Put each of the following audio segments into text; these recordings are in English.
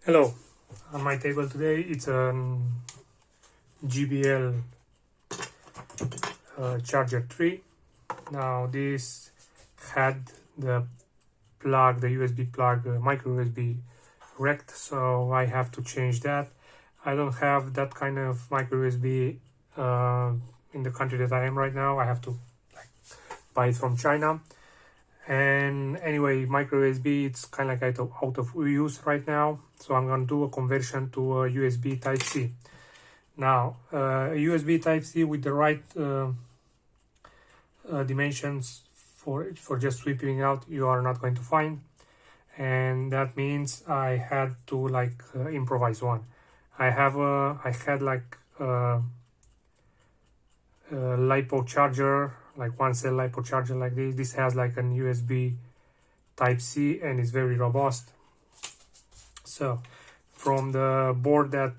Hello, on my table today it's a JBL charger 3. Now this had the plug, the USB plug, micro USB wrecked, so I have to change that. I don't have that kind of micro USB in the country that I am right now. I have to buy it from China. And anyway, micro USB, it's kind of like out of use right now, so I'm going to do a conversion to a USB type C. Now a USB type C with the right dimensions for just sweeping out, you are not going to find, and that means I had to improvise one. I had a LiPo charger, like one cell LiPo charger like this. This has like an USB type C and is very robust. So from the board that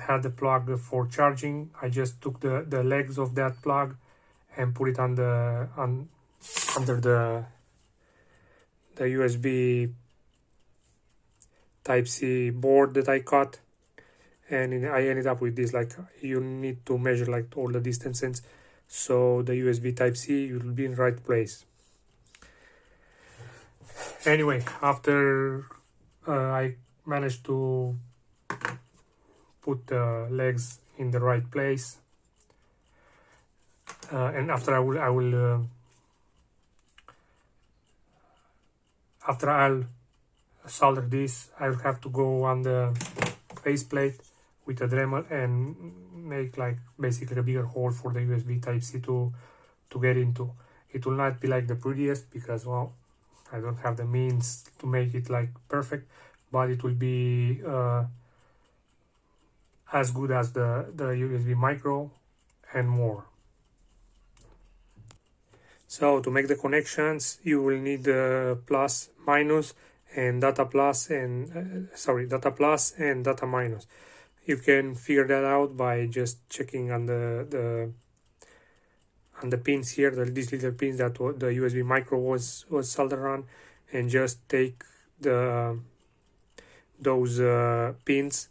had the plug for charging, I just took the legs of that plug and put it under the USB type C board that I cut, and I ended up with this. Like, you need to measure like all the distances, so the USB type C will be in the right place. Anyway, after I managed to put the legs in the right place, and after I'll solder this, I'll have to go on the faceplate with a Dremel and make like basically a bigger hole for the USB type C to get into. It will not be like the prettiest because, well, I don't have the means to make it like perfect, but it will be as good as the USB micro and more. So to make the connections, you will need plus, minus, and data plus and data plus and data minus. You can figure that out by just checking on the pins here, these little pins that the USB micro was soldered on, and just take those pins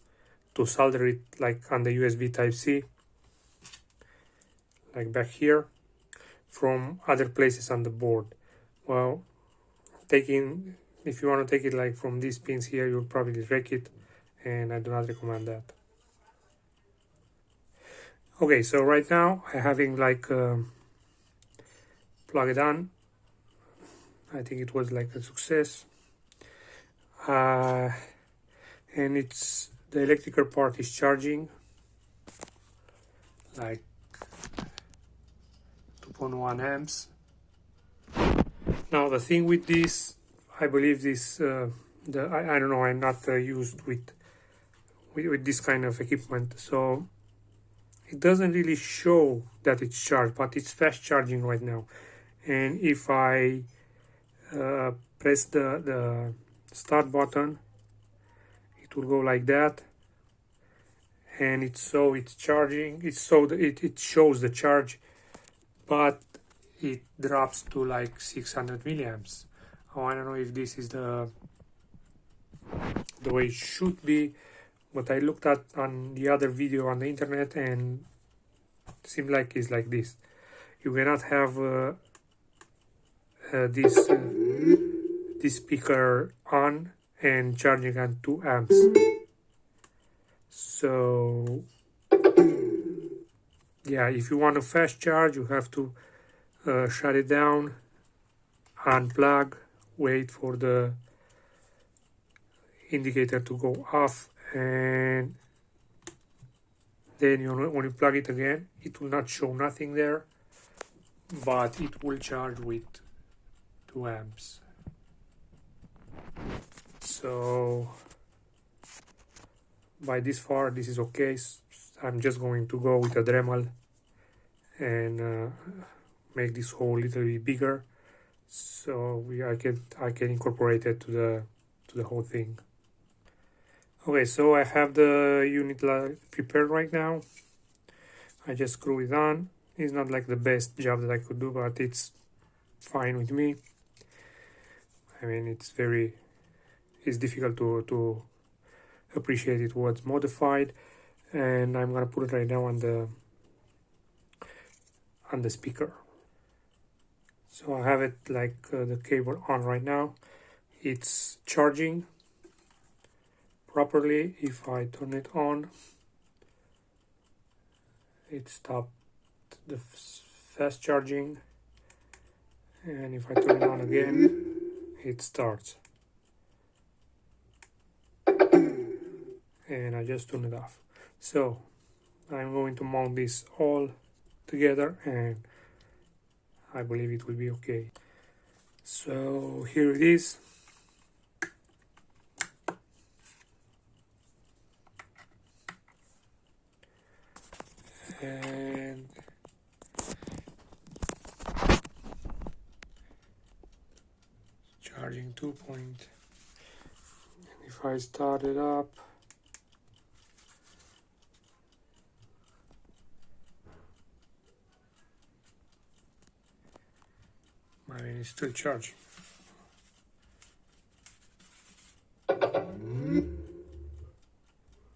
to solder it like on the USB type C, like back here, from other places on the board. Well, if you want to take it like from these pins here, you'll probably wreck it, and I do not recommend that. Okay, so right now I'm having plug it on. I think it was like a success, and it's the electrical part is charging like 2.1 amps. Now the thing with this, I believe this I don't know, I'm not used with this kind of equipment, so it doesn't really show that it's charged, but it's fast charging right now. And if I press the start button, it will go like that, and it's charging. It shows the charge, but it drops to like 600 milliamps. Oh, I don't know if this is the way it should be, but I looked at on the other video on the internet and it seemed like it's like this. You cannot have this speaker on and charging on 2 amps. So yeah, if you want a fast charge, you have to shut it down, unplug, wait for the indicator to go off, and then when you plug it again, it will not show nothing there, but it will charge with 2 amps. So by this far, this is okay. I'm just going to go with a Dremel and make this hole a little bit bigger, so I can incorporate it to the whole thing. Okay, so I have the unit prepared right now. I just screw it on. It's not like the best job that I could do, but it's fine with me. I mean, it's difficult to appreciate it was modified, and I'm gonna put it right now on the speaker. So I have it like the cable on right now. It's charging properly. If I turn it on, it stopped the fast charging, and if I turn it on again, it starts. And I just turned it off. So I'm going to mount this all together, and I believe it will be okay. So here it is. And charging 2 point. If I start it up, I mean, it's still charging.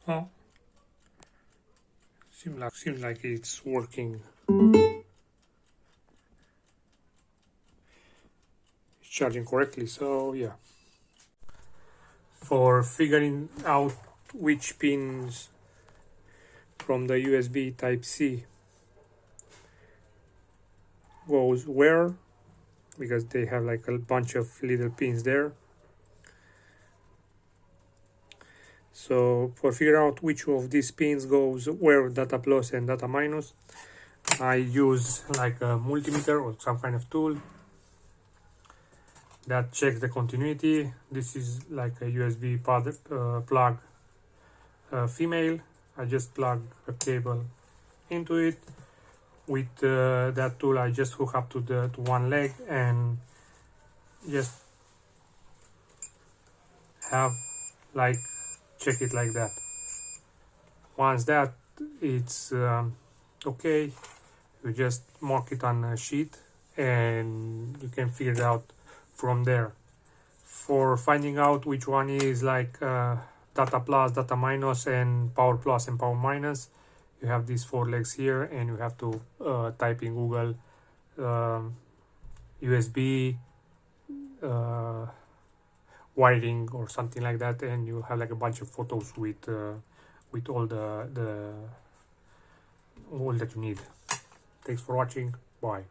Oh, seems like it's working. It's charging correctly. So yeah. For figuring out which pins from the USB Type-C goes where, because they have like a bunch of little pins there. So for figure out which of these pins goes where, data plus and data minus, I use like a multimeter or some kind of tool that checks the continuity. This is like a USB plug female. I just plug a cable into it. With that tool, I just hook up to one leg and just have like check it like that. Once that it's okay, you just mark it on a sheet and you can figure it out from there. For finding out which one is like data plus, data minus, and power plus and power minus, you have these 4 legs here, and you have to type in Google USB wiring or something like that, and you have like a bunch of photos with all all that you need. Thanks for watching. Bye.